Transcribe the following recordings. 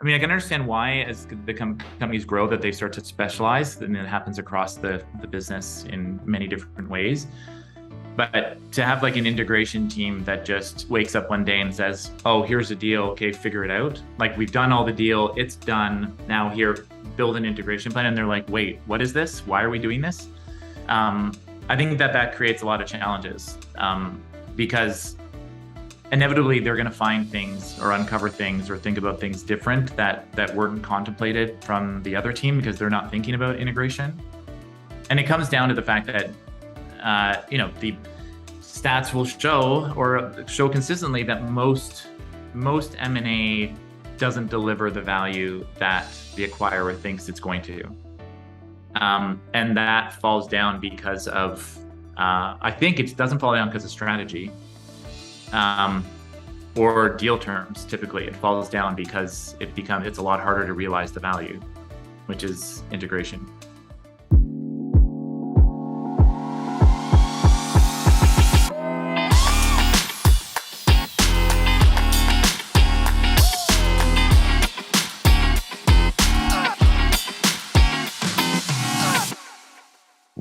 I mean, I can understand why as the companies grow that they start to specialize, and it happens across the business in many different ways. But to have like an integration team that just wakes up one day and says, "Oh, here's a deal. Okay, figure it out. Like we've done all the deal. It's done. Now here, build an integration plan." And they're like, "Wait, what is this? Why are we doing this?" I think that creates a lot of challenges because inevitably they're going to find things or uncover things or think about things different that weren't contemplated from the other team because they're not thinking about integration. And it comes down to the fact that the stats will show consistently that most M&A doesn't deliver the value that the acquirer thinks it's going to. And that falls down because of, I think it doesn't fall down because of strategy or deal terms. Typically, it falls down because it's a lot harder to realize the value, which is integration.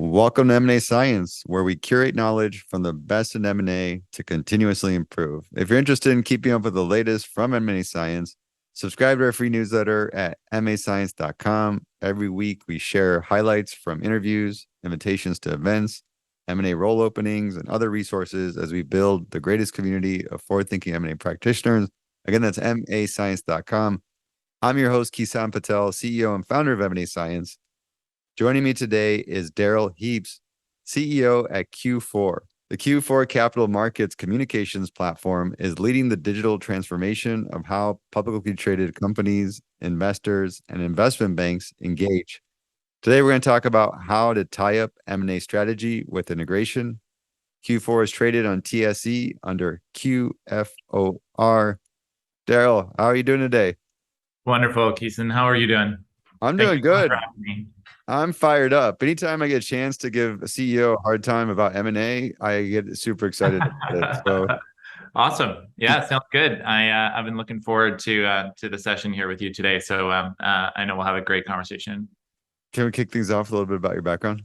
Welcome to M&A Science, where we curate knowledge from the best in M&A to continuously improve. If you're interested in keeping up with the latest from M&A Science, subscribe to our free newsletter at mascience.com. Every week, we share highlights from interviews, invitations to events, M&A role openings, and other resources as we build the greatest community of forward-thinking M&A practitioners. Again, that's mascience.com. I'm your host, Kison Patel, CEO and founder of M&A Science. Joining me today is Darrell Heaps, CEO at Q4. The Q4 Capital Markets Communications Platform is leading the digital transformation of how publicly traded companies, investors, and investment banks engage. Today, we're going to talk about how to tie up M&A strategy with integration. Q4 is traded on TSE under QFOR. Darrell, how are you doing today? Wonderful, Kison. How are you doing? I'm doing good. I'm fired up. Anytime I get a chance to give a CEO a hard time about M&A, I get super excited about it. So awesome. Yeah, sounds good. I've been looking forward to the session here with you today. So I know we'll have a great conversation. Can we kick things off a little bit about your background?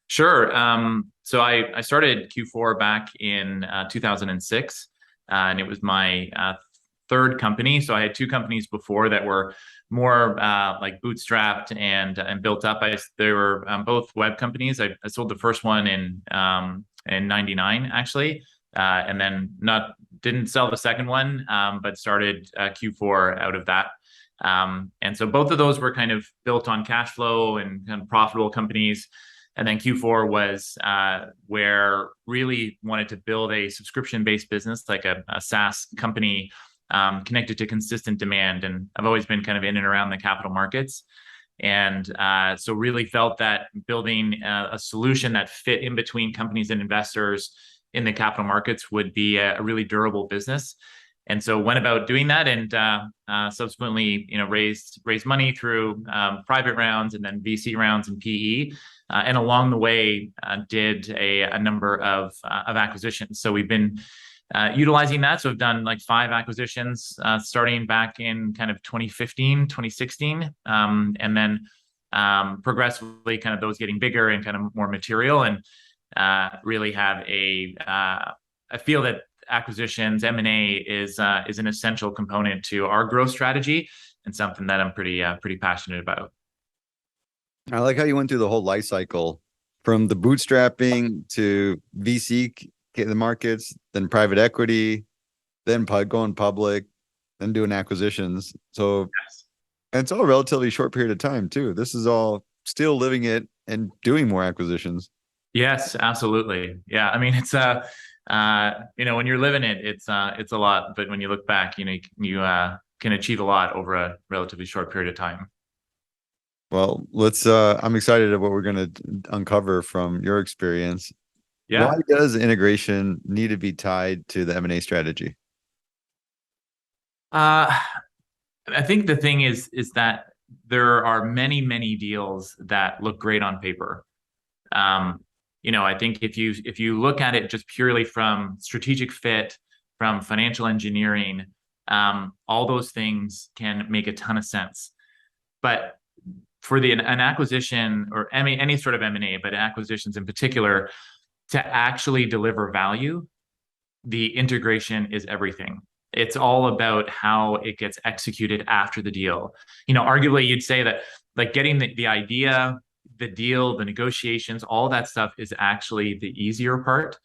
Sure. So I started Q4 back in 2006, and it was my third company. So I had two companies before that were more like bootstrapped and built up. They were both web companies. I sold the first one in '99 actually, and then didn't sell the second one, but started Q4 out of that. And so both of those were kind of built on cash flow and kind of profitable companies. And then Q4 was where really wanted to build a subscription-based business, like a SaaS company connected to consistent demand. And I've always been kind of in and around the capital markets. And so really felt that building a solution that fit in between companies and investors in the capital markets would be a really durable business. And so went about doing that and subsequently, raised money through private rounds and then VC rounds and PE. And along the way, did a number of acquisitions. So we've been utilizing that. So I've done like 5 acquisitions starting back in kind of 2015, 2016, and then progressively kind of those getting bigger and kind of more material, and really have I feel that acquisitions, M&A is an essential component to our growth strategy and something that I'm pretty passionate about. I like how you went through the whole life cycle from the bootstrapping to VC the markets, then private equity, then going public, then doing acquisitions. So yes. And it's all a relatively short period of time too. This is all still living it and doing more acquisitions. Yes, absolutely. Yeah. I mean, it's when you're living it, it's a lot, but when you look back, you can achieve a lot over a relatively short period of time. Well, I'm excited at what we're going to uncover from your experience. Yeah. Why does integration need to be tied to the M&A strategy? I think the thing is that there are many, many deals that look great on paper. I think if you look at it just purely from strategic fit, from financial engineering, All those things can make a ton of sense. But for an acquisition or any sort of M&A, but acquisitions in particular, to actually deliver value, the integration is everything. It's all about how it gets executed after the deal. Arguably you'd say that like getting the idea, the deal, the negotiations, all that stuff is actually the easier part.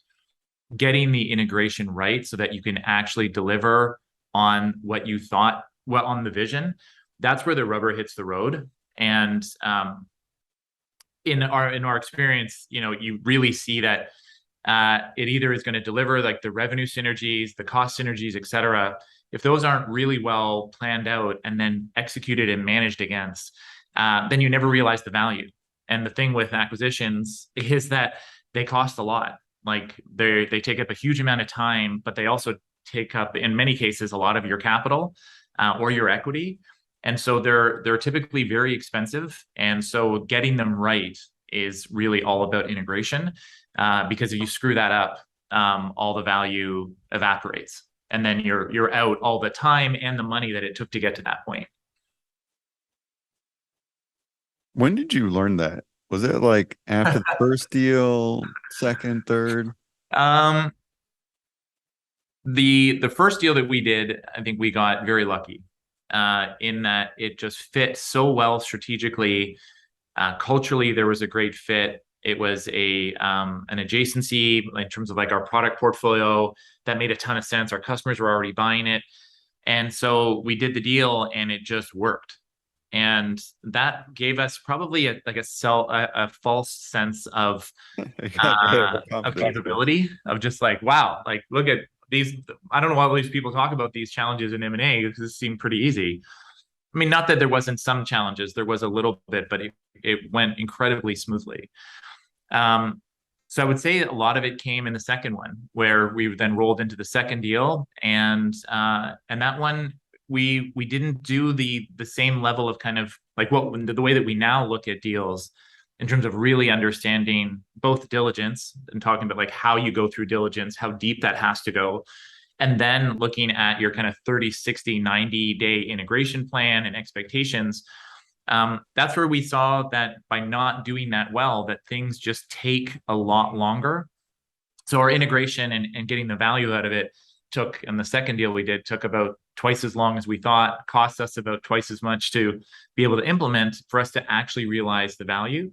Getting the integration right so that you can actually deliver on what you thought, well, on the vision, that's where the rubber hits the road. And in our experience, you really see that it either is going to deliver like the revenue synergies, the cost synergies, et cetera. If those aren't really well planned out and then executed and managed against, then you never realize the value. And the thing with acquisitions is that they cost a lot. Like they take up a huge amount of time, but they also take up, in many cases, a lot of your capital or your equity. And so they're typically very expensive. And so getting them right is really all about integration, because if you screw that up, all the value evaporates, and then you're out all the time and the money that it took to get to that point. When did you learn that? Was it like after the first deal, second, third? Um, the first deal that we did, I think we got very lucky in that it just fit so well strategically. Culturally, there was a great fit. It was an adjacency in terms of like our product portfolio that made a ton of sense. Our customers were already buying it. And so we did the deal and it just worked. And that gave us probably a false sense of capability, of just like, wow, like look at these. I don't know why all these people talk about these challenges in M&A because it seemed pretty easy. I mean, not that there wasn't some challenges, there was a little bit, but it went incredibly smoothly. So I would say a lot of it came in the second one, where we then rolled into the second deal, and that one we didn't do the same level of kind of like the way that we now look at deals in terms of really understanding both diligence and talking about like how you go through diligence, how deep that has to go, and then looking at your kind of 30, 60, 90-day integration plan and expectations. That's where we saw that by not doing that well, that things just take a lot longer. So our integration and getting the value out of it and the second deal we did took about twice as long as we thought, cost us about twice as much to be able to implement for us to actually realize the value.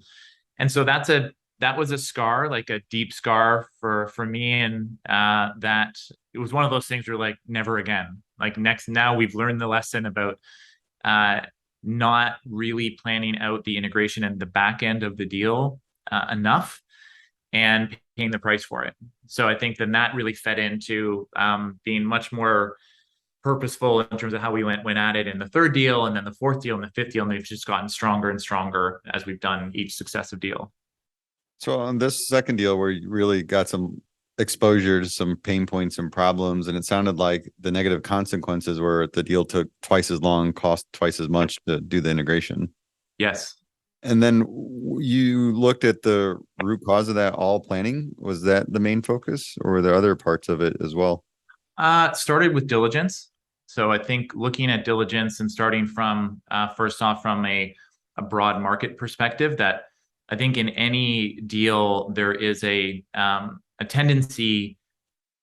And so that was a scar, like a deep scar for me. And that it was one of those things where like, never again. Like now we've learned the lesson about not really planning out the integration and the back end of the deal enough and paying the price for it. So I think that really fed into being much more purposeful in terms of how we went at it in the third deal, and then the fourth deal and the fifth deal, and they've just gotten stronger and stronger as we've done each successive deal. So on this second deal where you really got some exposure to some pain points and problems, and it sounded like the negative consequences were the deal took twice as long, cost twice as much to do the integration. Yes. And then you looked at the root cause of that, all planning. Was that the main focus, or were there other parts of it as well? Started with diligence. So I think looking at diligence and starting from first off from a broad market perspective, that I think in any deal there is a tendency.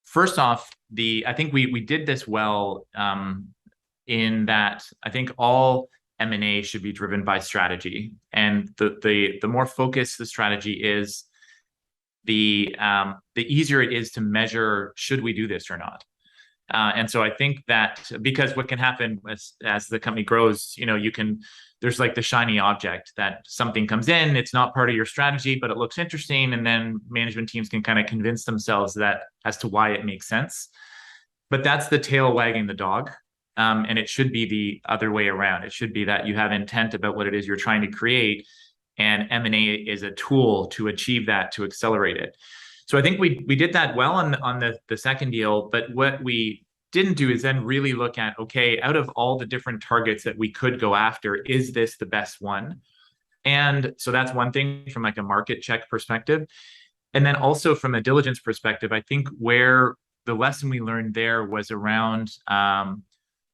First off, I think we did this well in that I think all M&A should be driven by strategy, and the more focused the strategy is, the easier it is to measure, should we do this or not. And so I think that because what can happen as the company grows, there's like the shiny object that something comes in, it's not part of your strategy, but it looks interesting. And then management teams can kind of convince themselves that as to why it makes sense. But that's the tail wagging the dog. And it should be the other way around. It should be that you have intent about what it is you're trying to create, and M&A is a tool to achieve that, to accelerate it. So I think we did that well on the second deal, but what we didn't do is then really look at, okay, out of all the different targets that we could go after, is this the best one? And so that's one thing from like a market check perspective. And then also from a diligence perspective, I think where the lesson we learned there was around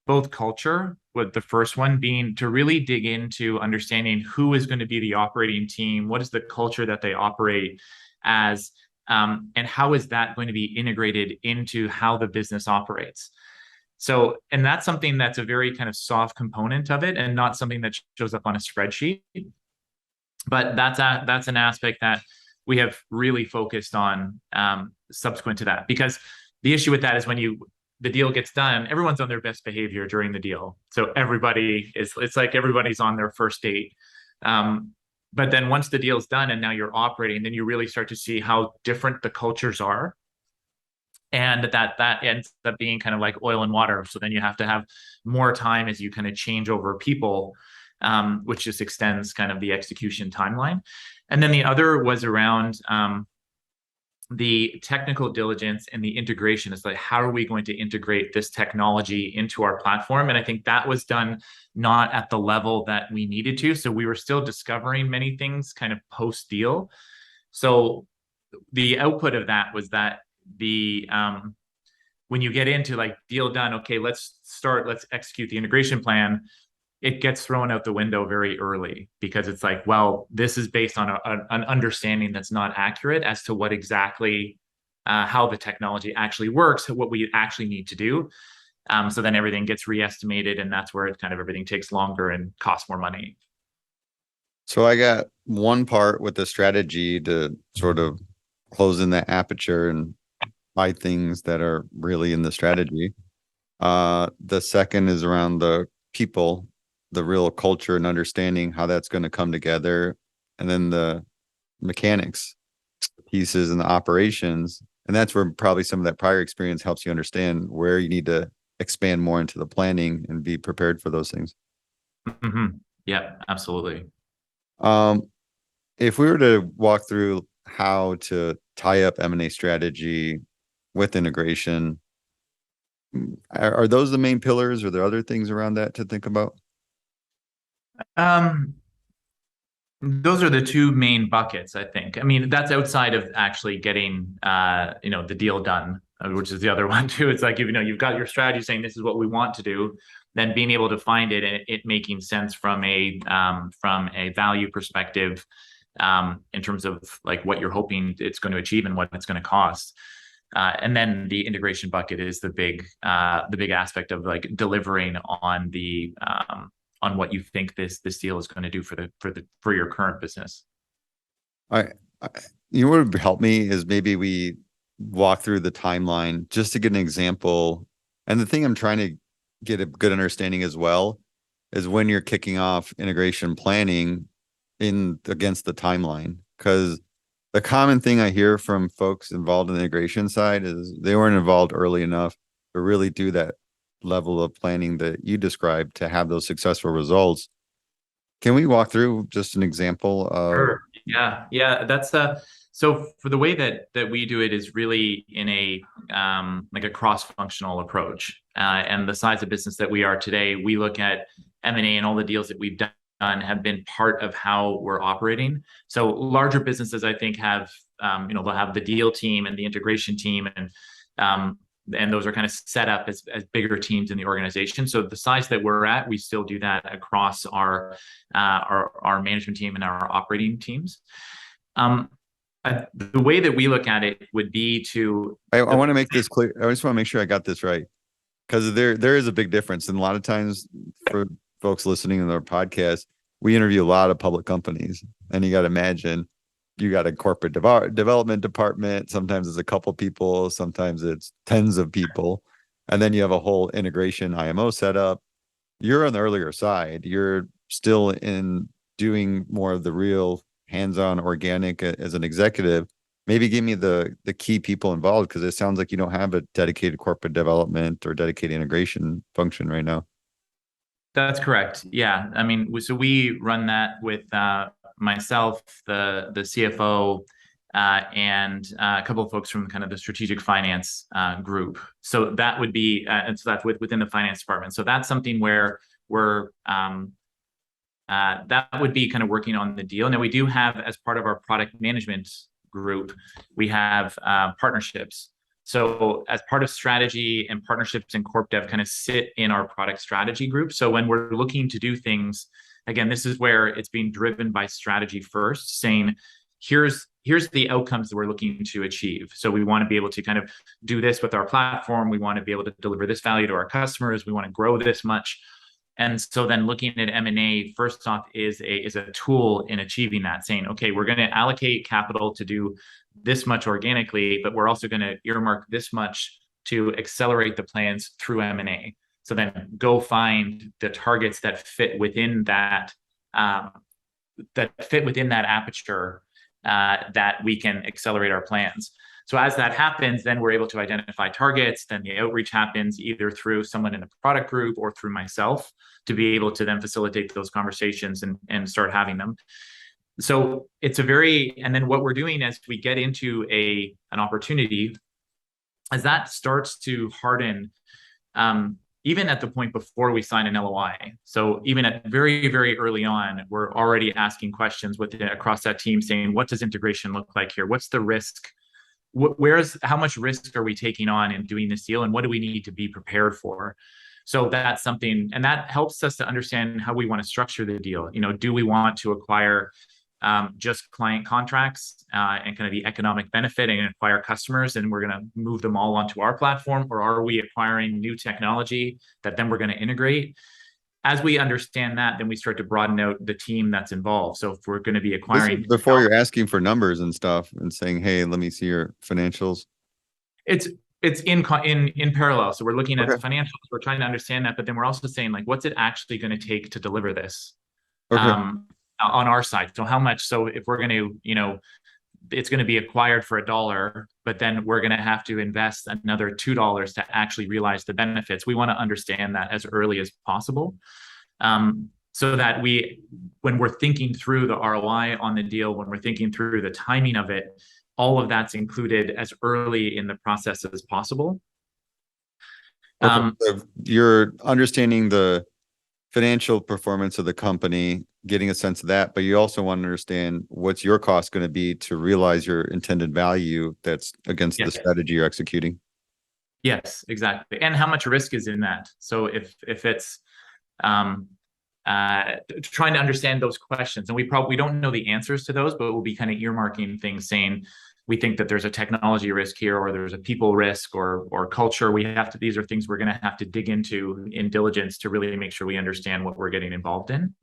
both culture, with the first one being to really dig into understanding who is going to be the operating team, what is the culture that they operate as, and how is that going to be integrated into how the business operates. So, and that's something that's a very kind of soft component of it, and not something that shows up on a spreadsheet. But that's an aspect that we have really focused on subsequent to that, because the issue with that is when the deal gets done, everyone's on their best behavior during the deal. So it's like everybody's on their first date. But then once the deal's done and now you're operating, then you really start to see how different the cultures are. And that ends up being kind of like oil and water. So then you have to have more time as you kind of change over people, which just extends kind of the execution timeline. And then the other was around the technical diligence and the integration. Is like, how are we going to integrate this technology into our platform? And I think that was done not at the level that we needed to. So we were still discovering many things kind of post deal. So the output of that was that when you get into like deal done, okay, let's execute the integration plan, it gets thrown out the window very early, because it's like, well, this is based on an understanding that's not accurate as to what exactly how the technology actually works, what we actually need to do. So then everything gets re-estimated, and that's where it kind of everything takes longer and costs more money. So I got one part with the strategy to sort of close in that aperture and buy things that are really in the strategy. The second is around the people, the real culture and understanding how that's going to come together. And then the mechanics pieces and the operations. And that's where probably some of that prior experience helps you understand where you need to expand more into the planning and be prepared for those things. Mm-hmm. Yeah, absolutely. If we were to walk through how to tie up M&A strategy with integration, are those the main pillars? Or are there other things around that to think about? Those are the two main buckets, I think. I mean, that's outside of actually getting, the deal done, which is the other one too. It's like, you've got your strategy saying this is what we want to do, then being able to find it and it making sense from a value perspective, in terms of like what you're hoping it's going to achieve and what it's going to cost. And then the integration bucket is the big aspect of like delivering on on what you think this deal is going to do for your current business. You know what would help me is maybe we walk through the timeline just to get an example. And the thing I'm trying to get a good understanding as well is when you're kicking off integration planning against the timeline, because the common thing I hear from folks involved in the integration side is they weren't involved early enough to really do that level of planning that you described to have those successful results. Can we walk through just an example of? Sure. Yeah. That's so for the way that we do it is really in a like a cross-functional approach. And the size of business that we are today, we look at M&A, and all the deals that we've done have been part of how we're operating. So larger businesses, I think, have they'll have the deal team and the integration team, and those are kind of set up as bigger teams in the organization. So the size that we're at, we still do that across our management team and our operating teams. The way that we look at it would be to. I want to make this clear. I just want to make sure I got this right, because there is a big difference. And a lot of times for folks listening to our podcast, we interview a lot of public companies, and you got to imagine you got a corporate development department. Sometimes it's a couple people, sometimes it's tens of people. And then you have a whole integration IMO setup. You're on the earlier side. You're still in doing more of the real hands-on organic as an executive. Maybe give me the key people involved, because it sounds like you don't have a dedicated corporate development or dedicated integration function right now. That's correct. Yeah. I mean, so we run that with myself, the CFO, and a couple of folks from kind of the strategic finance group. So that would be, and so that's within the finance department. So that's something where we're that would be kind of working on the deal. Now we do have, as part of our product management group, we have partnerships. So as part of strategy and partnerships and corp dev kind of sit in our product strategy group. So when we're looking to do things, again, this is where it's being driven by strategy first, saying, here's the outcomes that we're looking to achieve. So we want to be able to kind of do this with our platform. We want to be able to deliver this value to our customers. We want to grow this much. And so then looking at M&A, first off, is a tool in achieving that, saying, okay, we're going to allocate capital to do this much organically, but we're also going to earmark this much to accelerate the plans through M&A. So then go find the targets that fit within that aperture that we can accelerate our plans. So as that happens, then we're able to identify targets. Then the outreach happens either through someone in the product group or through myself to be able to then facilitate those conversations and start having them. So it's and then what we're doing as we get into an opportunity, as that starts to harden, even at the point before we sign an LOI. So even at very, very early on, we're already asking questions across that team saying, what does integration look like here? What's the risk? How much risk are we taking on in doing this deal? And what do we need to be prepared for? So that's something, and that helps us to understand how we want to structure the deal. Do we want to acquire just client contracts and kind of the economic benefit and acquire customers, and we're going to move them all onto our platform? Or are we acquiring new technology that then we're going to integrate? As we understand that, then we start to broaden out the team that's involved. So if we're going to be acquiring, before you're asking for numbers and stuff and saying, hey, let me see your financials. It's in parallel. So we're looking at the financials, we're trying to understand that, but then we're also saying, like, what's it actually going to take to deliver this? On our side. So how much? So if we're going to, it's going to be acquired for $1, but then we're going to have to invest another $2 to actually realize the benefits. We want to understand that as early as possible, so that when we're thinking through the ROI on the deal, when we're thinking through the timing of it, all of that's included as early in the process as possible. So you're understanding the financial performance of the company, getting a sense of that, but you also want to understand what's your cost going to be to realize your intended value that's against the strategy you're executing. Yes, exactly. And how much risk is in that? So if it's trying to understand those questions, and we don't know the answers to those, but we'll be kind of earmarking things, saying we think that there's a technology risk here, or there's a people risk, or culture. These are things we're going to have to dig into in diligence to really make sure we understand what we're getting involved in.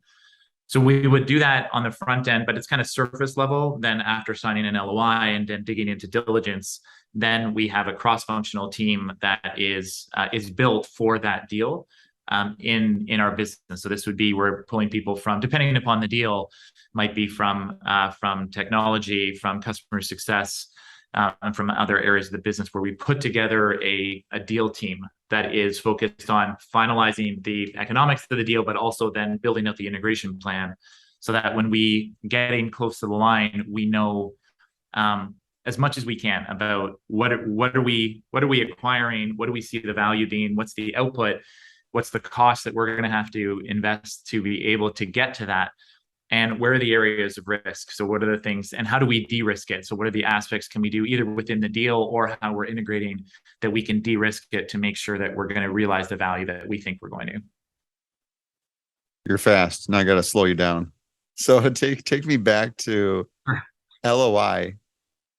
So we would do that on the front end, but it's kind of surface level. Then after signing an LOI and then digging into diligence, then we have a cross-functional team that is built for that deal in our business. So this would be, we're pulling people from, depending upon the deal, might be from technology, from customer success, and from other areas of the business, where we put together a deal team that is focused on finalizing the economics of the deal, but also then building out the integration plan, so that when we getting close to the line, we know as much as we can about what are we acquiring, what do we see the value being, what's the output, what's the cost that we're going to have to invest to be able to get to that, and where are the areas of risk? So what are the things, and how do we de-risk it? So what are the aspects can we do either within the deal or how we're integrating that we can de-risk it to make sure that we're going to realize the value that we think we're going to? You're fast, and I got to slow you down. So take me back to LOI,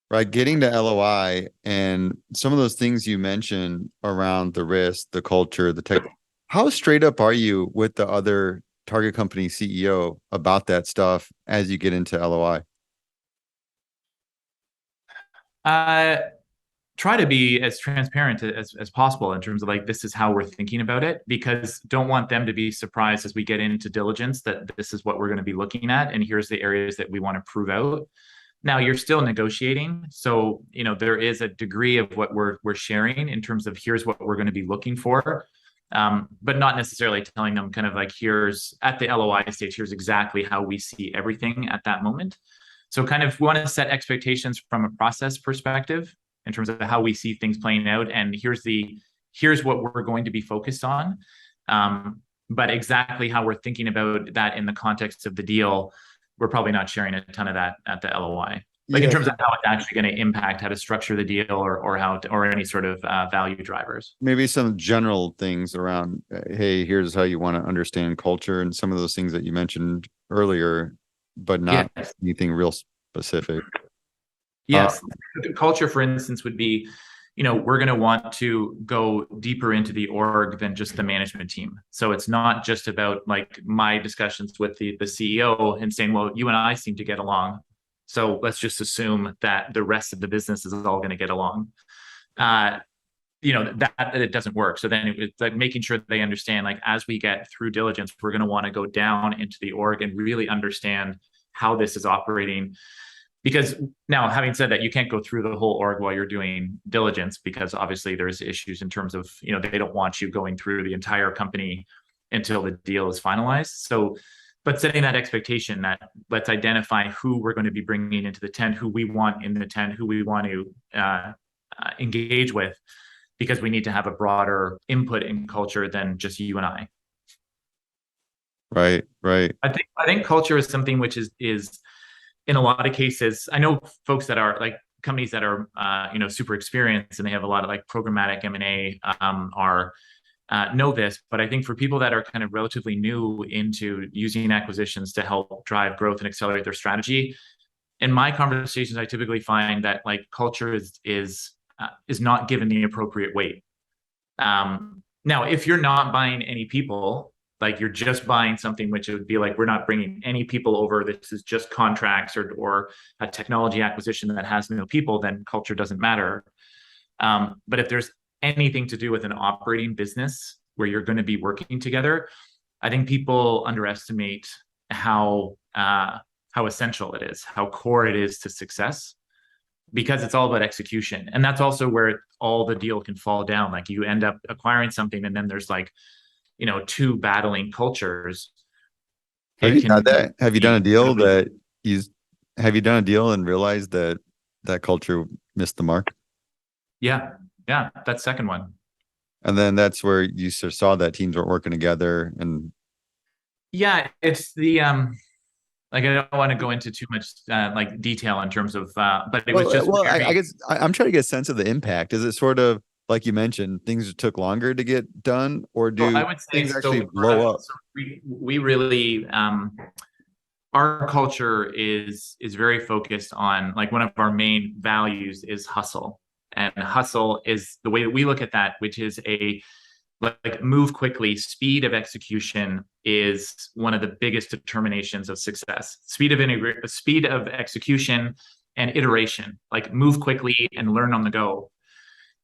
right? Getting to LOI and some of those things you mentioned around the risk, the culture, the tech. How straight up are you with the other target company CEO about that stuff as you get into LOI? Try to be as transparent as possible in terms of, like, this is how we're thinking about it, because don't want them to be surprised as we get into diligence that this is what we're going to be looking at, and here's the areas that we want to prove out. Now you're still negotiating, so there is a degree of what we're sharing in terms of here's what we're going to be looking for. But not necessarily telling them kind of like, here's at the LOI stage, here's exactly how we see everything at that moment. So kind of we want to set expectations from a process perspective in terms of how we see things playing out. And here's what we're going to be focused on. But exactly how we're thinking about that in the context of the deal, we're probably not sharing a ton of that at the LOI. Like in Yeah, terms of how it's actually going to impact how to structure the deal or how to, or any sort of value drivers. maybe some general things around, hey, here's how you want to understand culture and some of those things that you mentioned earlier, but not Yes. anything real specific. Uh, Yes. The culture, for instance, would be, we're going to want to go deeper into the org than just the management team. So it's not just about like my discussions with the CEO and saying, well, you and I seem to get along. So let's just assume that the rest of the business is all going to get along. Uh, that it doesn't work. So then it's like making sure that they understand, like, as we get through diligence, we're going to want to go down into the org and really understand how this is operating. Because now, having said that, you can't go through the whole org while you're doing diligence, because obviously there's issues in terms of, they don't want you going through the entire company until the deal is finalized. So, but setting that expectation that let's identify who we're going to be bringing into the tent, who we want in the tent, who we want to engage with, because we need to have a broader input in culture than just you and I. right, right. I think culture is something which is in a lot of cases. I know folks that are like companies that are super experienced and they have a lot of like programmatic M&A are know this, but I think for people that are kind of relatively new into using acquisitions to help drive growth and accelerate their strategy, in my conversations, I typically find that like culture is not given the appropriate weight. Now, if you're not buying any people, like you're just buying something which would be like, we're not bringing any people over, this is just contracts or a technology acquisition that has no people, then culture doesn't matter. But if there's anything to do with an operating business where you're going to be working together, I think people underestimate how essential it is, how core it is to success, because it's all about execution. And that's also where all the deal can fall down. Like you end up acquiring something and then there's like, two battling cultures. Have It you done can that? Have you done a be deal really, that you have you done a deal and realized that that culture missed the mark? yeah, yeah, that second one. And then that's where you saw that teams weren't working together. And Yeah, it's the like I don't want to go into too much like detail in terms of but it was just I very. guess I'm trying to get a sense of the impact. Is it sort of like you mentioned, things took longer to get done, or So do I would say, things so actually for blow us, up? so we really our culture is very focused on, like, one of our main values is hustle. And hustle is the way that we look at that, which is a like move quickly. Speed of execution is one of the biggest determinations of success. Speed of execution and iteration, like move quickly and learn on the go.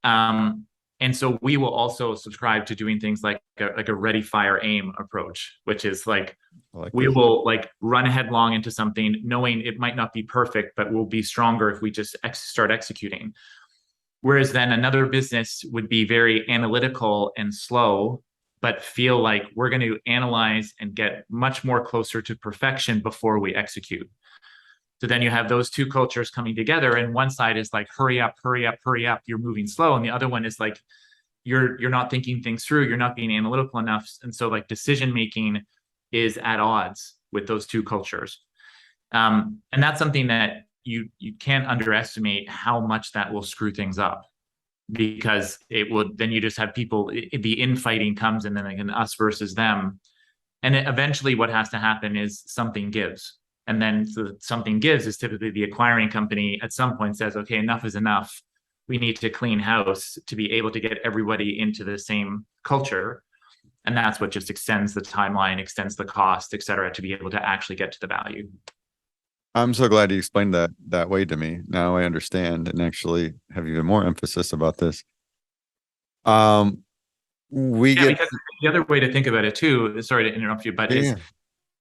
Um, and so we will also subscribe to doing things like a ready, fire, aim approach, which is like I like we this. will like run headlong into something, knowing it might not be perfect, but we'll be stronger if we just start executing. Whereas then another business would be very analytical and slow, but feel like we're going to analyze and get much more closer to perfection before we execute. So then you have those two cultures coming together, and one side is like, hurry up, hurry up, hurry up, you're moving slow. And the other one is like, you're not thinking things through, you're not being analytical enough. And so like decision making is at odds with those two cultures. And that's something that you can't underestimate how much that will screw things up, because it will then you just have people, the infighting comes, and then like an us versus them. And eventually what has to happen is something gives. And then something gives is typically the acquiring company at some point says, okay, enough is enough. We need to clean house to be able to get everybody into the same culture. And that's what just extends the timeline, extends the cost, et cetera, to be able to actually get to the value. I'm so glad you explained that way to me. Now I understand and actually have even more emphasis about this. Um, we Yeah, get because the other way to think about it too, sorry to interrupt you, but is,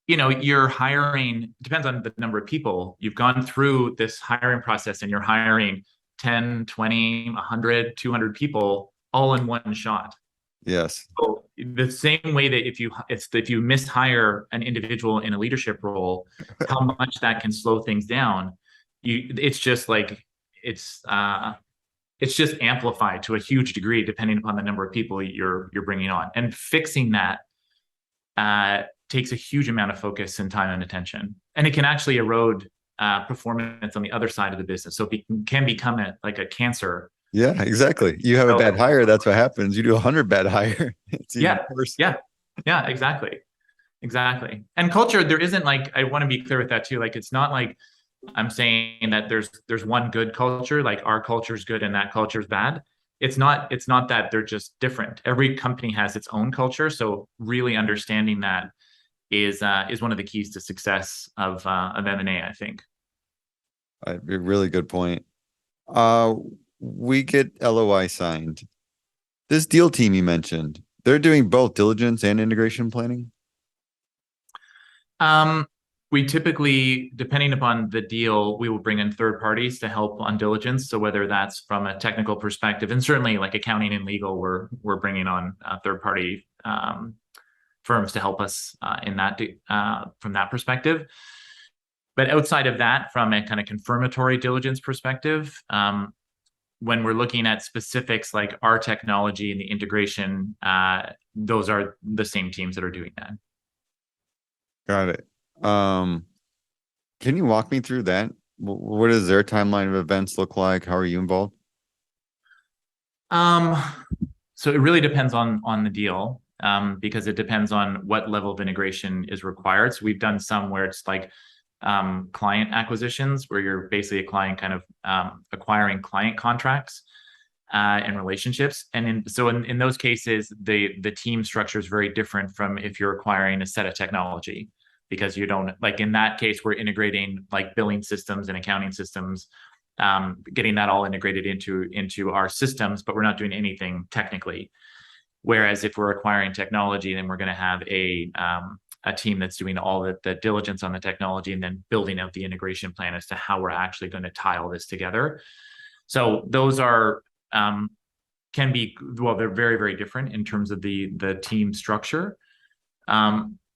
yeah, you're hiring, depends on the number of people. You've gone through this hiring process and you're hiring 10, 20, 100, 200 people all in one shot. yes, So the same way that if you mishire an individual in a leadership role, how much that can slow things down. It's just like it's just amplified to a huge degree depending upon the number of people you're bringing on, and fixing that takes a huge amount of focus and time and attention, and it can actually erode performance on the other side of the business. So it can become like a cancer. Yeah, exactly. You have a So bad hire, that's what happens. You do 100 bad hire, it's even yeah, worse. yeah, yeah, exactly. Exactly. And culture, there isn't like, I want to be clear with that too. Like, it's not like I'm saying that there's one good culture, like our culture is good and that culture is bad. It's not that, they're just different. Every company has its own culture. So really understanding that is one of the keys to success of M&A, I think. A really good point. Uh, we get LOI signed. This deal team you mentioned, they're doing both diligence and integration planning. Um, we typically, depending upon the deal, we will bring in third parties to help on diligence. So whether that's from a technical perspective, and certainly like accounting and legal, we're bringing on third party firms to help us in that from that perspective. But outside of that, from a kind of confirmatory diligence perspective, when we're looking at specifics like our technology and the integration, those are the same teams that are doing that. Got it. Can you walk me through that? What does their timeline of events look like? How are you involved? Um, so it really depends on the deal, because it depends on what level of integration is required. So we've done some where it's like client acquisitions, where you're basically a client kind of acquiring client contracts and relationships. And in those cases, the team structure is very different from if you're acquiring a set of technology, because you don't, like in that case, we're integrating like billing systems and accounting systems, getting that all integrated into our systems, but we're not doing anything technically. Whereas if we're acquiring technology, then we're going to have a team that's doing all the diligence on the technology and then building out the integration plan as to how we're actually going to tie all this together. So those are can be, well, they're very, very different in terms of the team structure.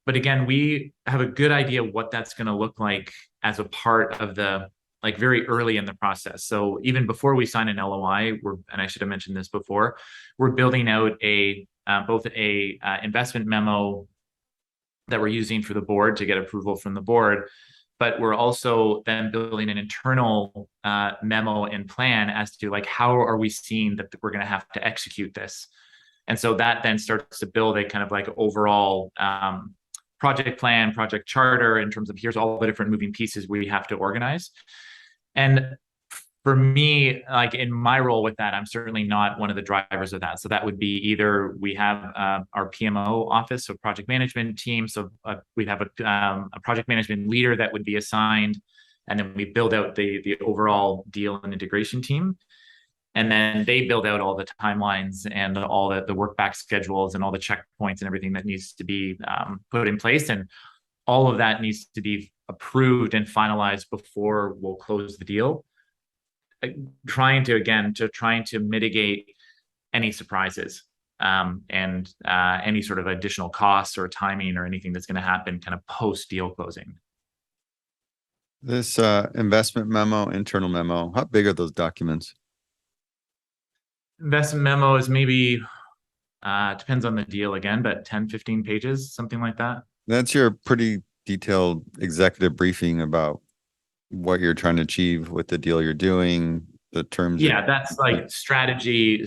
But again, we have a good idea what that's going to look like as a part of the, like very early in the process. So even before we sign an LOI, and I should have mentioned this before, we're building out both a investment memo that we're using for the board to get approval from the board, but we're also then building an internal memo and plan as to like, how are we seeing that we're going to have to execute this? And so that then starts to build a kind of like overall project plan, project charter, in terms of here's all the different moving pieces we have to organize. And for me, like in my role with that, I'm certainly not one of the drivers of that. So that would be either we have our PMO office, so project management team. So we'd have a project management leader that would be assigned, and then we build out the overall deal and integration team. And then they build out all the timelines and all the work back schedules and all the checkpoints and everything that needs to be put in place. And all of that needs to be approved and finalized before we'll close the deal. Trying to mitigate any surprises and any sort of additional costs or timing or anything that's going to happen kind of post deal closing. This investment memo, internal memo, how big are those documents? Investment memo is maybe, depends on the deal again, but 10, 15 pages, something like that. That's your pretty detailed executive briefing about what you're trying to achieve with the deal you're doing, the terms. Yeah, that's like strategy,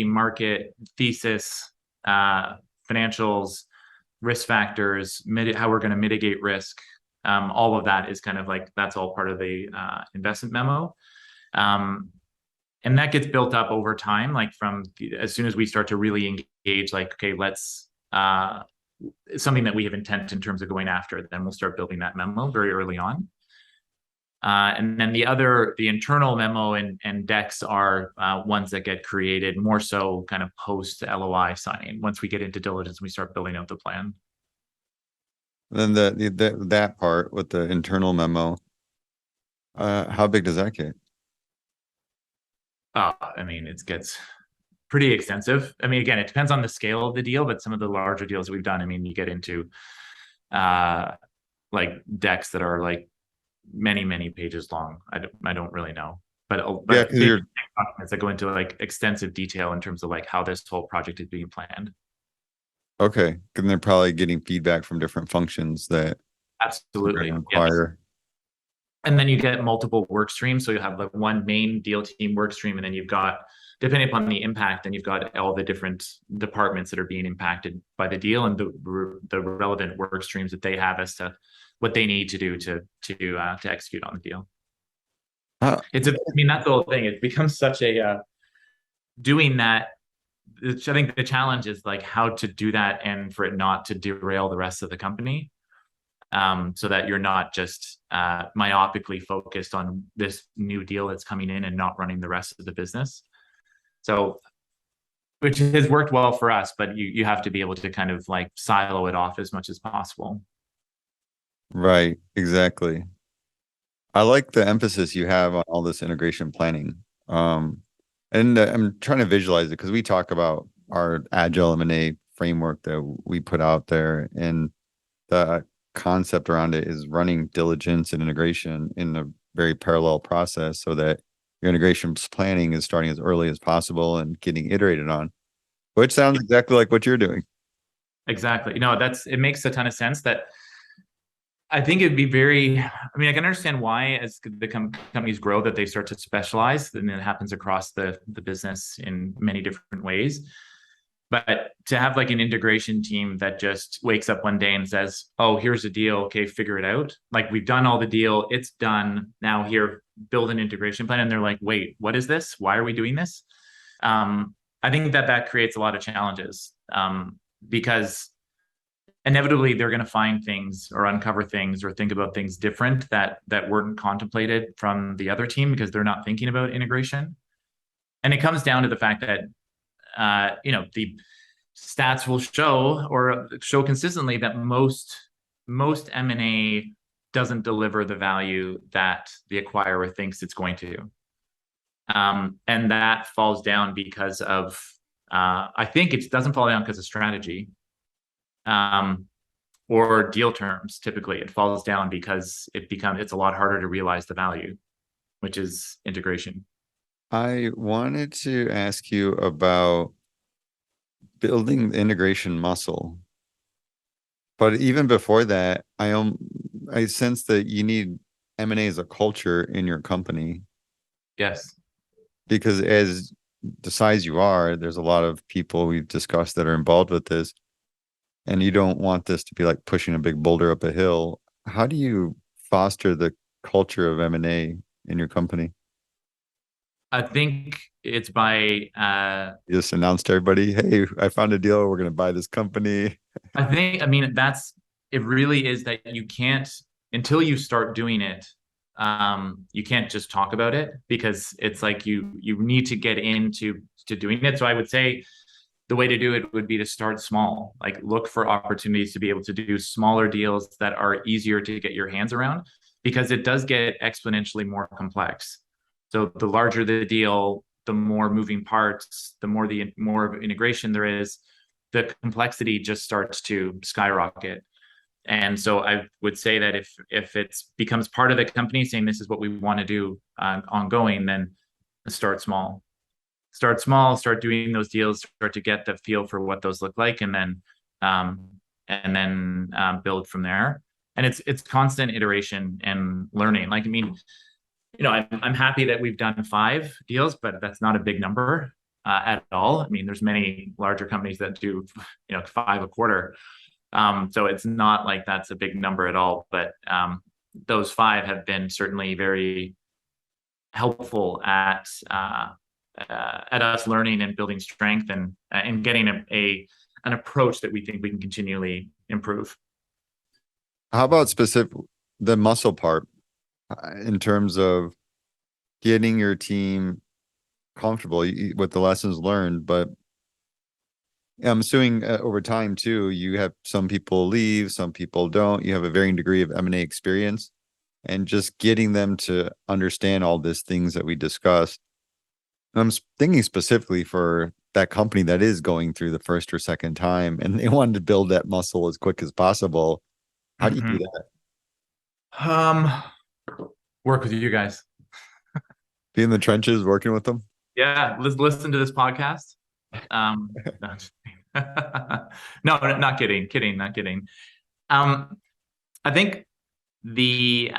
market, thesis, financials, risk factors, how we're going to mitigate risk. All of that is kind of like, that's all part of the investment memo. And that gets built up over time, like from as soon as we start to really engage, like, okay, let's something that we have intent in terms of going after, then we'll start building that memo very early on. And then the internal memo and decks are ones that get created more so kind of post LOI signing. Once we get into diligence, we start building out the plan. Then that part with the internal memo, how big does that get? I mean, it gets pretty extensive. I mean, again, it depends on the scale of the deal, but some of the larger deals we've done, I mean, you get into like decks that are like many pages long. I don't really know, but Yeah, documents that go into like extensive detail in terms of like how this whole project is being planned. okay. And they're probably getting feedback from different functions that Absolutely. require. And then you get multiple work streams. So you have like one main deal team work stream, and then you've got, depending upon the impact, then you've got all the different departments that are being impacted by the deal and the relevant work streams that they have as to what they need to do to execute on the deal. Uh, I mean, that's the whole thing. It becomes such a doing that. I think the challenge is like how to do that and for it not to derail the rest of the company, so that you're not just myopically focused on this new deal that's coming in and not running the rest of the business. So, which has worked well for us, but you have to be able to kind of like silo it off as much as possible. right, exactly. I like the emphasis you have on all this integration planning. And I'm trying to visualize it because we talk about our agile M&A framework that we put out there, and the concept around it is running diligence and integration in a very parallel process so that your integration planning is starting as early as possible and getting iterated on, which sounds exactly like what you're doing. Exactly. No, it makes a ton of sense. That I think it'd be very, I mean, I can understand why as the companies grow that they start to specialize, and it happens across the business in many different ways. But to have like an integration team that just wakes up one day and says, "Oh, here's a deal. Okay, figure it out. Like we've done all the deal. It's done. Now here, build an integration plan." And they're like, "Wait, what is this? Why are we doing this?" I think that creates a lot of challenges, because inevitably they're going to find things or uncover things or think about things different that weren't contemplated from the other team because they're not thinking about integration. And it comes down to the fact that the stats will show consistently that most M&A doesn't deliver the value that the acquirer thinks it's going to. And that falls down because of, I think it doesn't fall down because of strategy, or deal terms. Typically, it falls down because it's a lot harder to realize the value, which is integration. I wanted to ask you about building the integration muscle. But even before that, I sense that you need M&A as a culture in your company, Yes. because as the size you are, there's a lot of people we've discussed that are involved with this, and you don't want this to be like pushing a big boulder up a hill. How do you foster the culture of M&A in your company? I think it's by You just announce to everybody, "Hey, I found a deal. We're going to buy this company." I mean, it really is that you can't, until you start doing it, you can't just talk about it, because it's like you need to get into doing it. So I would say the way to do it would be to start small, like look for opportunities to be able to do smaller deals that are easier to get your hands around, because it does get exponentially more complex. So the larger the deal, the more moving parts, the more integration there is, the complexity just starts to skyrocket. And so I would say that if it becomes part of the company saying this is what we want to do ongoing, then start small. Start small, start doing those deals, start to get the feel for what those look like, and then build from there. And it's constant iteration and learning. Like, I mean, I'm happy that we've done 5 deals, but that's not a big number at all. I mean, there's many larger companies that do 5 a quarter. So it's not like that's a big number at all. But those 5 have been certainly very helpful at us learning and building strength and getting an approach that we think we can continually improve. How about the muscle part, in terms of getting your team comfortable with the lessons learned? But I'm assuming over time too, you have some people leave, some people don't. You have a varying degree of M&A experience, and just getting them to understand all these things that we discussed. I'm thinking specifically for that company that is going through the first or second time and they wanted to build that muscle as quick as possible. How do you do that? Work with you guys. Be in the trenches working with them? Yeah, listen to this podcast. No, no, not kidding, not kidding. I think the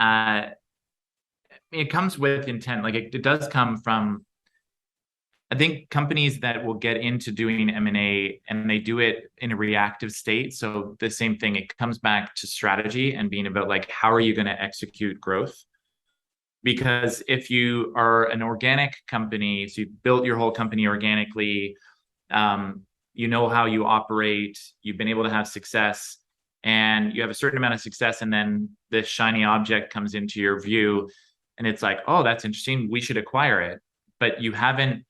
it comes with intent. Like it does come from, I think, companies that will get into doing M&A and they do it in a reactive state. So the same thing, it comes back to strategy and being about like, how are you going to execute growth? Because if you are an organic company, so you've built your whole company organically, you know how you operate, you've been able to have success, and you have a certain amount of success, and then this shiny object comes into your view, and it's like, oh, that's interesting, we should acquire it. But you haven't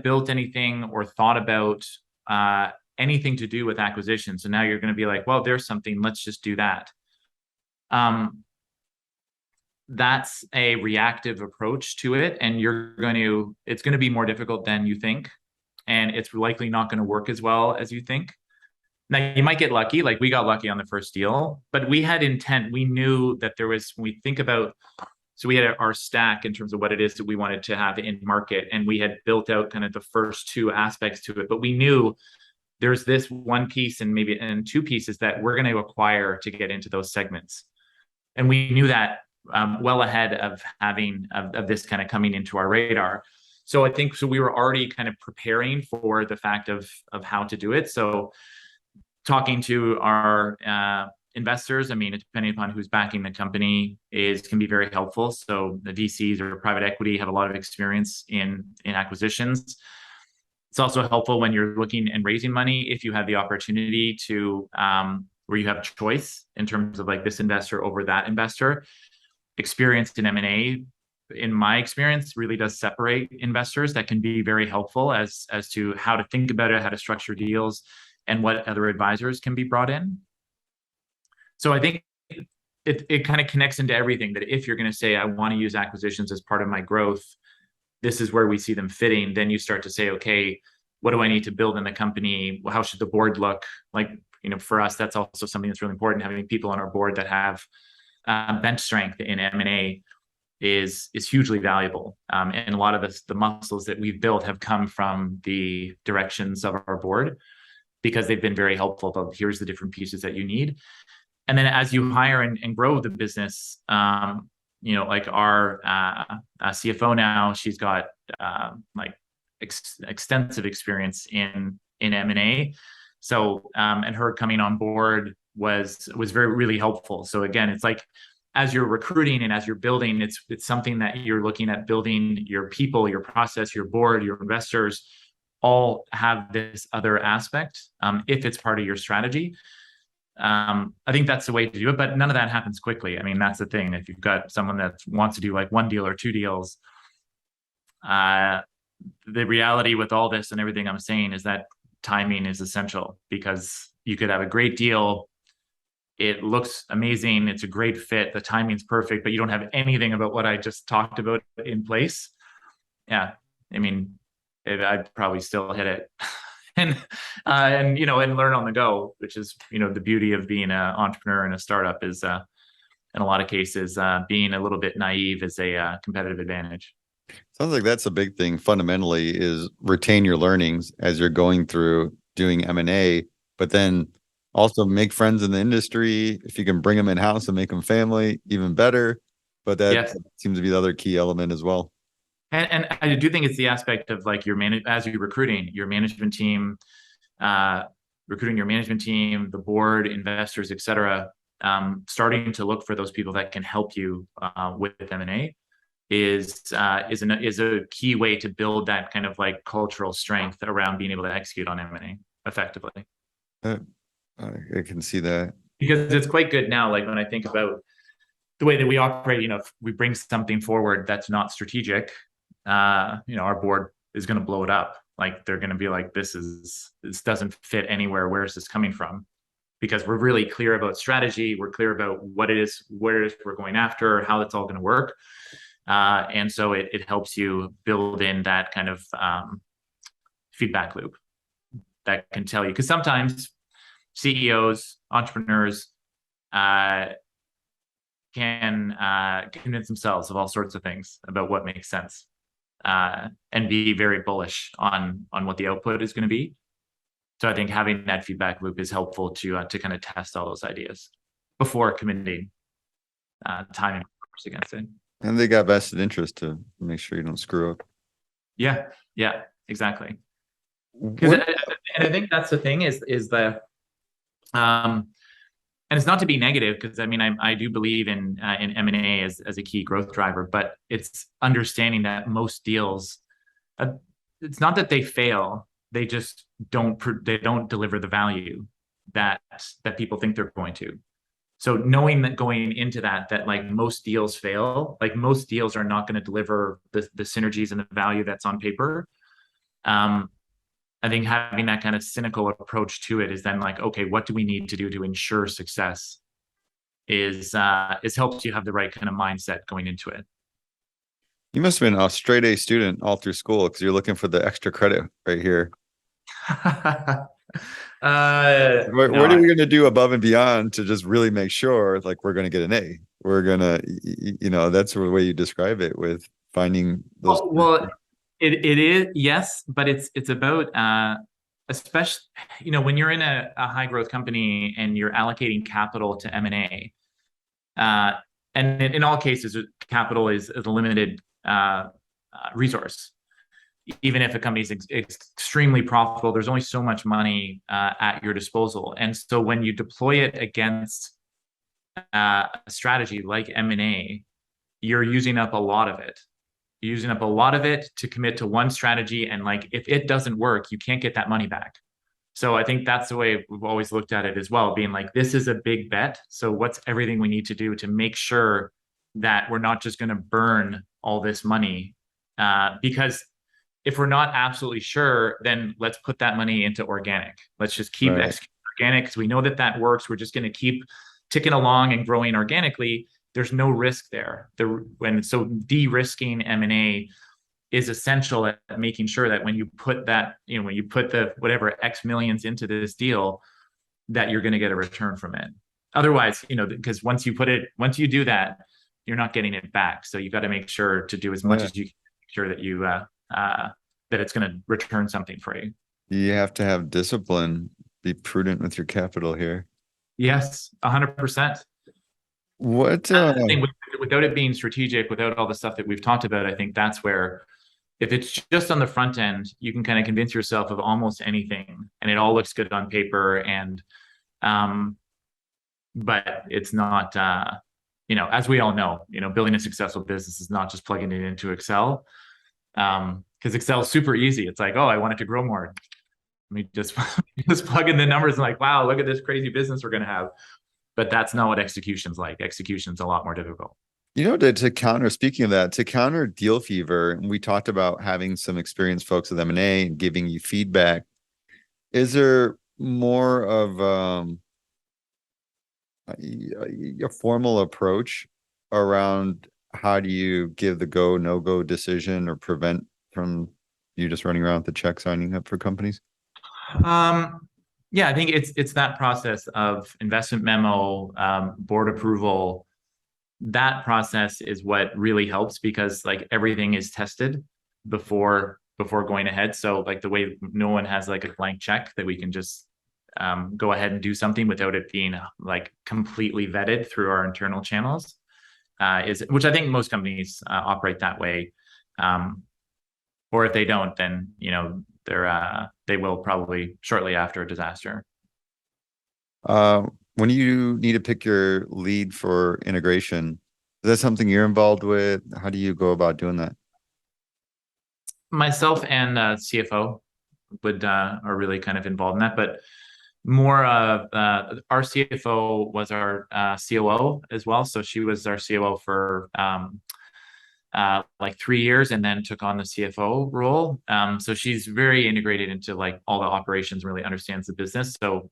built anything or thought about anything to do with acquisition. So now you're going to be like, well, there's something, let's just do that. That's a reactive approach to it, and it's going to be more difficult than you think, and it's likely not going to work as well as you think. Now, you might get lucky, like we got lucky on the first deal, but we had intent. We knew that there was, when we think about, so we had our stack in terms of what it is that we wanted to have in market, and we had built out kind of the first two aspects to it, but we knew there's this one piece and two pieces that we're going to acquire to get into those segments. And we knew that well ahead of having of this kind of coming into our radar. So I think we were already kind of preparing for the fact of how to do it. So talking to our investors, I mean, depending upon who's backing the company, can be very helpful. So the VCs or private equity have a lot of experience in acquisitions. It's also helpful when you're looking and raising money, if you have the opportunity to where you have choice in terms of like this investor over that investor. Experience in M&A, in my experience, really does separate investors. That can be very helpful as to how to think about it, how to structure deals, and what other advisors can be brought in. So I think it kind of connects into everything, that if you're going to say, I want to use acquisitions as part of my growth, this is where we see them fitting. Then you start to say, okay, what do I need to build in the company? How should the board look? Like, for us, that's also something that's really important. Having people on our board that have bench strength in M&A is hugely valuable. And a lot of the muscles that we've built have come from the directions of our board, because they've been very helpful about, here's the different pieces that you need. And then as you hire and grow the business, like our CFO now, she's got extensive experience in M&A. So, and her coming on board was really helpful. So again, it's like, as you're recruiting and as you're building, it's something that you're looking at building. Your people, your process, your board, your investors all have this other aspect, if it's part of your strategy. I think that's the way to do it, but none of that happens quickly. I mean, that's the thing. If you've got someone that wants to do like one deal or two deals, the reality with all this and everything I'm saying is that timing is essential, because you could have a great deal, it looks amazing, it's a great fit, the timing's perfect, but you don't have anything about what I just talked about in place. Yeah, I mean, I'd probably still hit it and learn on the go, which is, the beauty of being an entrepreneur in a startup is, in a lot of cases, being a little bit naive is a competitive advantage. Sounds like that's a big thing fundamentally, is retain your learnings as you're going through doing M&A, but then also make friends in the industry. If you can bring them in-house and make them family, even better. But that seems to be the other key element as well. And I do think it's the aspect of like as you're recruiting your management team, the board, investors, et cetera, starting to look for those people that can help you with M&A is a key way to build that kind of like cultural strength around being able to execute on M&A effectively. I can see that, because it's quite good now. Like when I think about the way that we operate, if we bring something forward that's not strategic, our board is going to blow it up. Like they're going to be like, this doesn't fit anywhere. Where is this coming from? Because we're really clear about strategy. We're clear about what it is, where it is we're going after, how it's all going to work. And so it helps you build in that kind of feedback loop that can tell you, because sometimes CEOs, entrepreneurs can convince themselves of all sorts of things about what makes sense, and be very bullish on what the output is going to be. So I think having that feedback loop is helpful to kind of test all those ideas before committing time and force against it. And they got vested interest to make sure you don't screw up. Yeah, yeah, exactly. Because What? and I think that's the thing is the and it's not to be negative because I mean I do believe in M&A as a key growth driver, but it's understanding that most deals, uh, it's not that they fail, they just don't deliver the value that people think they're going to. So knowing that going into that like most deals fail, like most deals are not going to deliver the synergies and the value that's on paper. Um, I think having that kind of cynical approach to it is then like, okay, what do we need to do to ensure success? Is helps you have the right kind of mindset going into it. You must have been a straight A student all through school because you're looking for the extra credit right here. What are No, we going to do above and beyond to just really make sure like we're going to get an A? We're going to, that's the way you describe it with finding those. well, it is, yes, but it's about especially, when you're in a high growth company and you're allocating capital to M&A, uh, and in all cases, capital is a limited resource. Even if a company is extremely profitable, there's only so much money at your disposal. And so when you deploy it against a strategy like M&A, you're using up a lot of it. You're using up a lot of it to commit to one strategy. And like, if it doesn't work, you can't get that money back. So I think that's the way we've always looked at it as well, being like, this is a big bet. So what's everything we need to do to make sure that we're not just going to burn all this money? Because if we're not absolutely sure, then let's put that money into organic. Let's just keep Right. executing organic because we know that works. We're just going to keep ticking along and growing organically. There's no risk there. So de-risking M&A is essential at making sure that when you put that, when you put the whatever X millions into this deal, that you're going to get a return from it. Otherwise, because once you do that, you're not getting it back. So you got to make sure to do as much Yeah. as you can, make sure that that it's going to return something for you. You have to have discipline, be prudent with your capital here. Yes, 100%. What, That's the thing, without it being strategic, without all the stuff that we've talked about, I think that's where, if it's just on the front end, you can kind of convince yourself of almost anything and it all looks good on paper. Um, but it's not, as we all know, building a successful business is not just plugging it into Excel. Because Excel is super easy. It's like, oh, I want it to grow more. Let me just plug in the numbers and like, wow, look at this crazy business we're going to have. But that's not what execution's like. Execution's a lot more difficult. to counter, speaking of that, to counter deal fever, we talked about having some experienced folks with M&A and giving you feedback. Is there more of a formal approach around how do you give the go, no go decision or prevent from you just running around with the check signing up for companies? Yeah, I think it's that process of investment memo, board approval. That process is what really helps because like everything is tested before going ahead. So like the way no one has like a blank check that we can just go ahead and do something without it being like completely vetted through our internal channels, which I think most companies operate that way. Or if they don't, then they will probably shortly after a disaster. When you need to pick your lead for integration, is that something you're involved with? How do you go about doing that? Myself and CFO are really kind of involved in that, but more of our CFO was our COO as well. So she was our COO for like 3 years and then took on the CFO role. So she's very integrated into like all the operations, really understands the business. So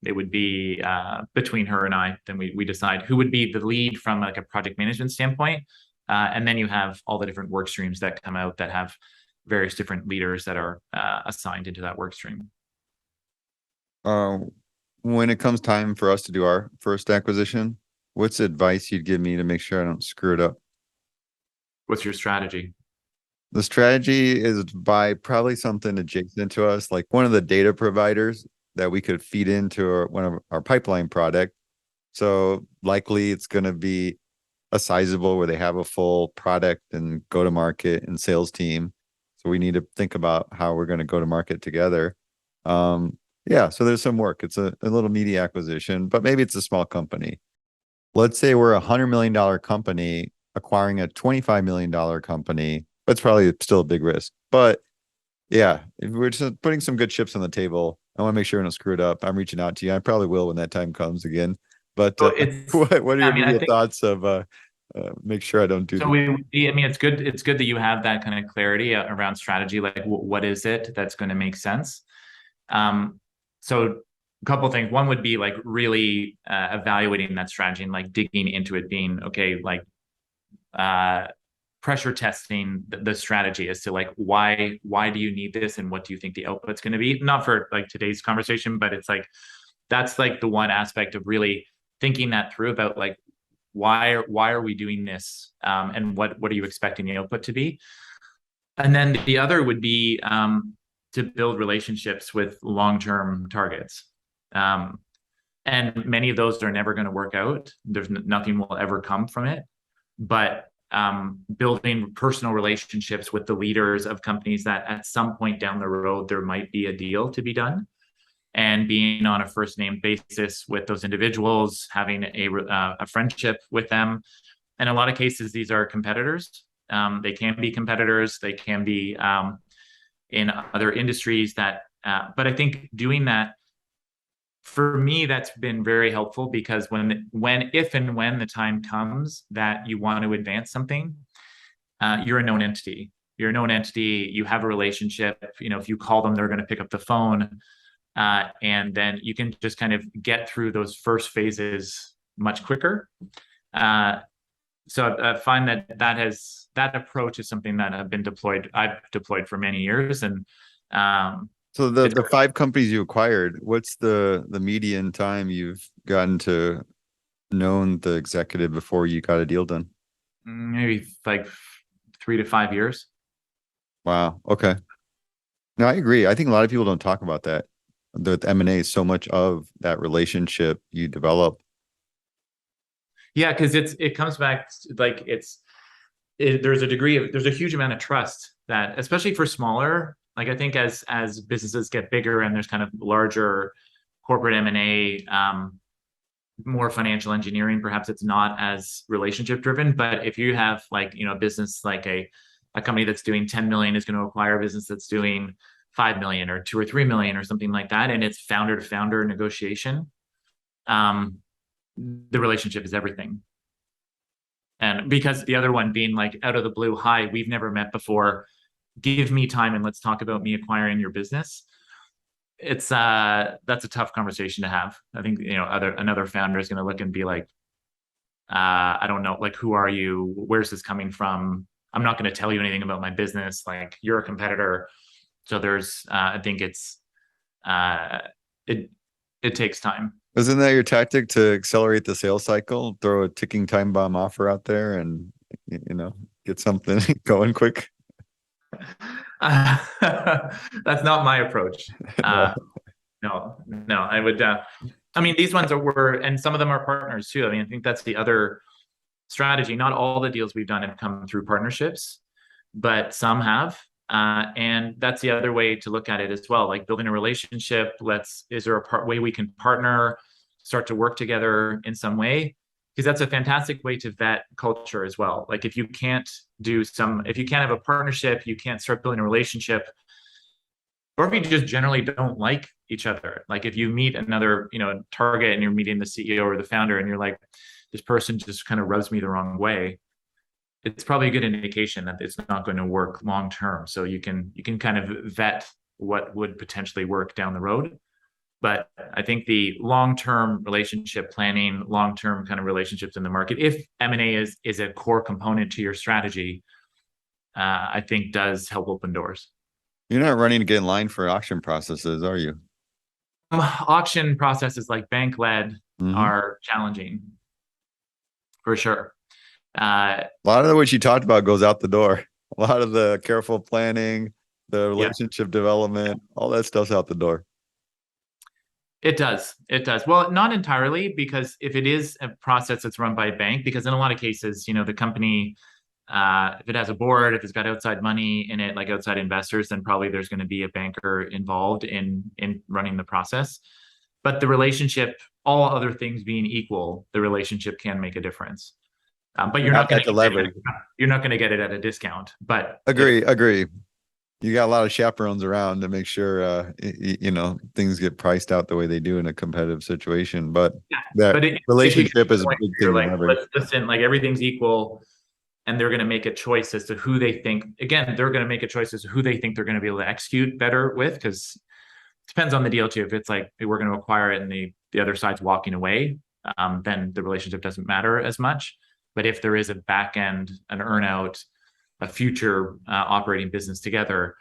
it would be between her and I, then we decide who would be the lead from like a project management standpoint. And then you have all the different work streams that come out that have various different leaders that are assigned into that work stream. When it comes time for us to do our first acquisition, what's advice you'd give me to make sure I don't screw it up? What's your strategy? The strategy is buy probably something adjacent to us, like one of the data providers that we could feed into one of our pipeline product. So likely it's going to be a sizable where they have a full product and go to market and sales team. So we need to think about how we're going to go to market together. Yeah, so there's some work. It's a little meaty acquisition, but maybe it's a small company. Let's say we're $100 million company acquiring a $25 million company. That's probably still a big risk. But yeah, if we're just putting some good chips on the table, I want to make sure we don't screw it up. I'm reaching out to you. I probably will when that time comes again. But So it's, what are your I mean, I immediate think thoughts of make sure I don't do so. the I mean, it's good that you have that kind of clarity around strategy. Like, what is it that's going to make sense? So a couple of things. One would be like really evaluating that strategy and like digging into it, being okay, like uh, pressure testing the strategy as to like why do you need this and what do you think the output's going to be? Not for like today's conversation, but it's like that's like the one aspect of really thinking that through about like why are we doing this, and what are you expecting the output to be? And then the other would be to build relationships with long-term targets. Um, and many of those are never going to work out. There's nothing will ever come from it. But building personal relationships with the leaders of companies that at some point down the road there might be a deal to be done, and being on a first name basis with those individuals, having a friendship with them. In a lot of cases, these are competitors. They can be competitors. They can be in other industries that, but I think doing that, for me, that's been very helpful because if and when the time comes that you want to advance something, you're a known entity. You're a known entity. You have a relationship. You know, if you call them, they're going to pick up the phone, and then you can just kind of get through those first phases much quicker. So I find that approach is something that I've deployed for many years, and so the 5 companies you acquired, what's the median time you've gotten to known the executive before you got a deal done? maybe like 3 to 5 years. Wow. Okay. No, I agree. I think a lot of people don't talk about that. The M&A is so much of that relationship you develop. Yeah, because it comes back like there's a huge amount of trust that, especially for smaller, like I think as businesses get bigger and there's kind of larger corporate M&A, more financial engineering, perhaps it's not as relationship driven. But if you have like, a business like a company that's doing 10 million is going to acquire a business that's doing 5 million or 2 or 3 million or something like that, and it's founder to founder negotiation, the relationship is everything. And because the other one being like out of the blue, hi, we've never met before, give me time and let's talk about me acquiring your business. It's that's a tough conversation to have. I think another founder is going to look and be like, I don't know, like, who are you? Where's this coming from? I'm not going to tell you anything about my business. Like, you're a competitor. So there's I think it takes time. Isn't that your tactic to accelerate the sales cycle? Throw a ticking time bomb offer out there and get something going quick. That's not my approach. No, I would. I mean, these ones and some of them are partners too. I mean, I think that's the other strategy. Not all the deals we've done have come through partnerships, but some have. And that's the other way to look at it as well. Like building a relationship. Is there a way we can partner, start to work together in some way? Because that's a fantastic way to vet culture as well. Like if you can't have a partnership, you can't start building a relationship, or if you just generally don't like each other. Like if you meet another, target and you're meeting the CEO or the founder and you're like, this person just kind of rubs me the wrong way, it's probably a good indication that it's not going to work long term. So you can kind of vet what would potentially work down the road. But I think the long-term relationship planning, long-term kind of relationships in the market, if M&A is a core component to your strategy, I think does help open doors. You're not running to get in line for auction processes, are you? Auction processes like bank-led are challenging, for sure. A lot of what you talked about goes out the door. A lot of the careful planning, the relationship development, all that stuff's out the door. It does. It does. Well, not entirely, because if it is a process that's run by a bank, because in a lot of cases, the company, if it has a board, if it's got outside money in it, like outside investors, then probably there's going to be a banker involved in running the process. But the relationship, all other things being equal, the relationship can make a difference. But You you're have not going that to to get it. leverage. You're not going to get it at a discount. But Agree. You got a lot of chaperones around to make sure things get priced out the way they do in a competitive situation. But yeah, that but if you get to relationship the is a point big where thing you're to like, leverage. let's listen, like everything's equal, and they're going to make a choice as to who they think. Again, they're going to make a choice as to who they think they're going to be able to execute better with, because it depends on the deal too. If it's like, hey, we're going to acquire it and the other side's walking away, then the relationship doesn't matter as much. But if there is a back end, an earnout, a future operating business together,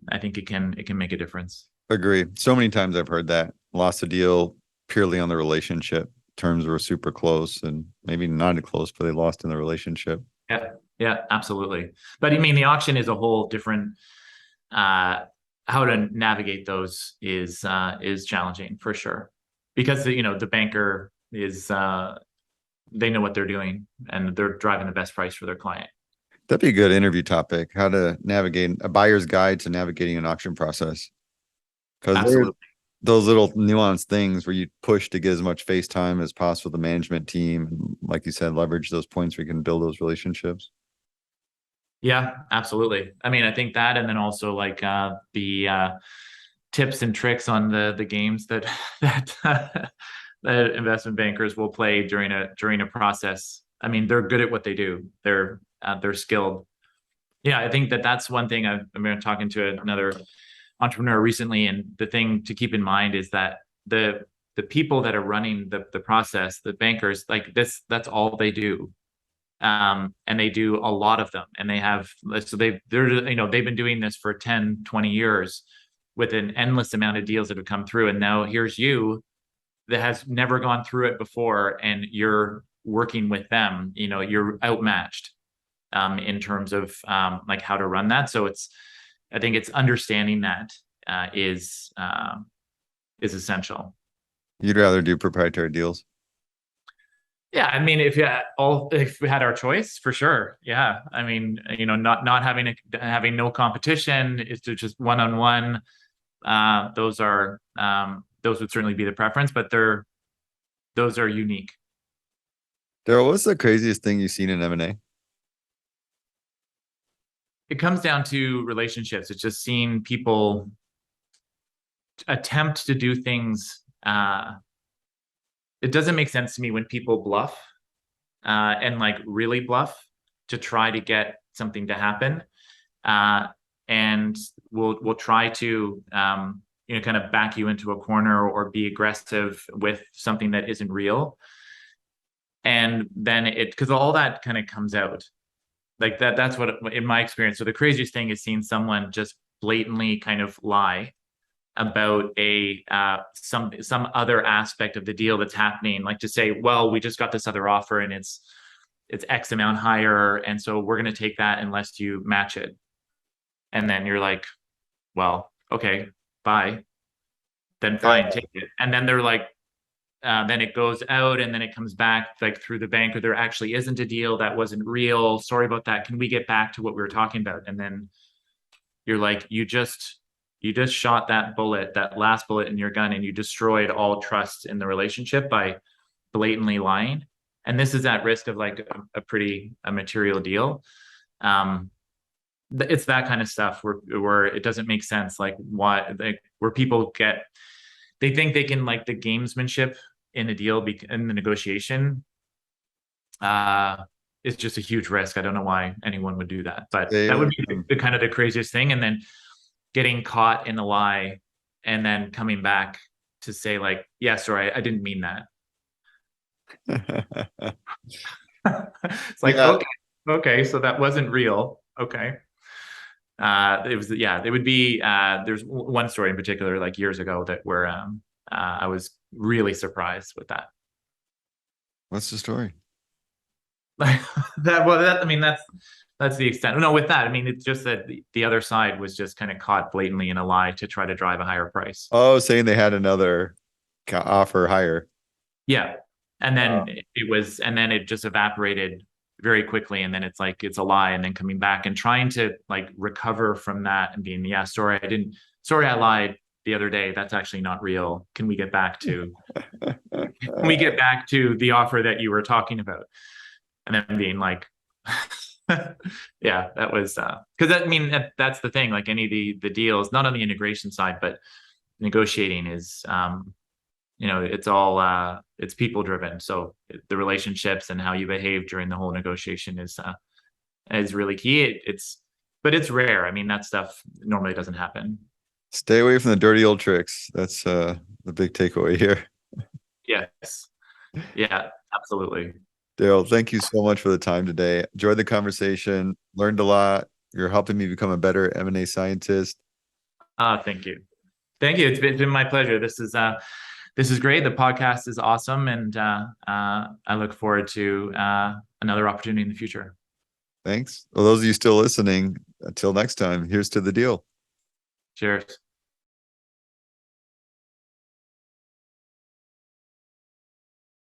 I think it can make a difference. Agree. So many times I've heard that. Lost a deal purely on the relationship. Terms were super close and maybe not close, but they lost in the relationship. Yeah, yeah, absolutely. But I mean, the auction is a whole different. How to navigate those is challenging for sure, because the banker is they know what they're doing and they're driving the best price for their client. That'd be a good interview topic. How to navigate a buyer's guide to navigating an auction process. Because there's Absolutely. those little nuanced things where you push to get as much face time as possible with the management team. And like you said, leverage those points where you can build those relationships. Yeah, absolutely. I mean, I think that, and then also like the tips and tricks on the games that that investment bankers will play during a process. I mean, they're good at what they do. They're skilled. Yeah, I think that's one thing. I've been talking to another entrepreneur recently, and the thing to keep in mind is that the people that are running the process, the bankers, like this, that's all they do. And they do a lot of them, and they've been doing this for 10, 20 years with an endless amount of deals that have come through. And now here's you that has never gone through it before, and you're working with them. You're outmatched in terms of like how to run that. So I think it's understanding that is essential. You'd rather do proprietary deals. Yeah, I mean, if we had our choice, for sure. Yeah, I mean, not having no competition, is to just one on one. Those would certainly be the preference, but those are unique. Darrell, what's the craziest thing you've seen in M&A? It comes down to relationships. It's just seeing people attempt to do things. It doesn't make sense to me when people bluff and like really bluff to try to get something to happen. And we'll try to kind of back you into a corner or be aggressive with something that isn't real. And then because all that kind of comes out like that's what, in my experience. So the craziest thing is seeing someone just blatantly kind of lie about some other aspect of the deal that's happening, like to say, well, we just got this other offer and it's X amount higher, and so we're going to take that unless you match it. And then you're like, well, okay, bye, then fine, take it. And then they're like, then it goes out and then it comes back like through the bank, or there actually isn't a deal, that wasn't real, sorry about that, can we get back to what we were talking about? And then you're like, you just shot that last bullet in your gun, and you destroyed all trust in the relationship by blatantly lying. And this is at risk of like a material deal. It's that kind of stuff where it doesn't make sense, like why, like where people they think they can, like, the gamesmanship in a deal in the negotiation is just a huge risk. I don't know why anyone would do that, but that would be the kind of the craziest thing. And then getting caught in a lie and then coming back to say like, yeah, sorry, I didn't mean that. It's like, Yeah. okay, so that wasn't real. Okay. It would be, there's one story in particular, like years ago, that where I was really surprised with that. What's the story? I mean, that's the extent. No, with that, I mean, it's just that the other side was just kind of caught blatantly in a lie to try to drive a higher price. Oh, saying they had another. offer higher. Yeah. And Wow. then and then it just evaporated very quickly. And then it's like, it's a lie. And then coming back and trying to like recover from that and being, yeah, sorry, I lied the other day. That's actually not real. Can we get back to, can we get back to the offer that you were talking about? And then being like, yeah, that was, cause I mean, that's the thing, like any of the deals, not on the integration side, but negotiating is, it's all it's people driven. So the relationships and how you behave during the whole negotiation is really key. But it's rare. I mean, that stuff normally doesn't happen. Stay away from the dirty old tricks. That's the big takeaway here. Yes. Yeah, absolutely. Darrell, thank you so much for the time today. Enjoyed the conversation, learned a lot. You're helping me become a better M&A scientist. Thank you. Thank you. It's been my pleasure. This is great. The podcast is awesome, and I look forward to another opportunity in the future. Thanks. Well, those of you still listening, until next time, here's to the deal. Cheers.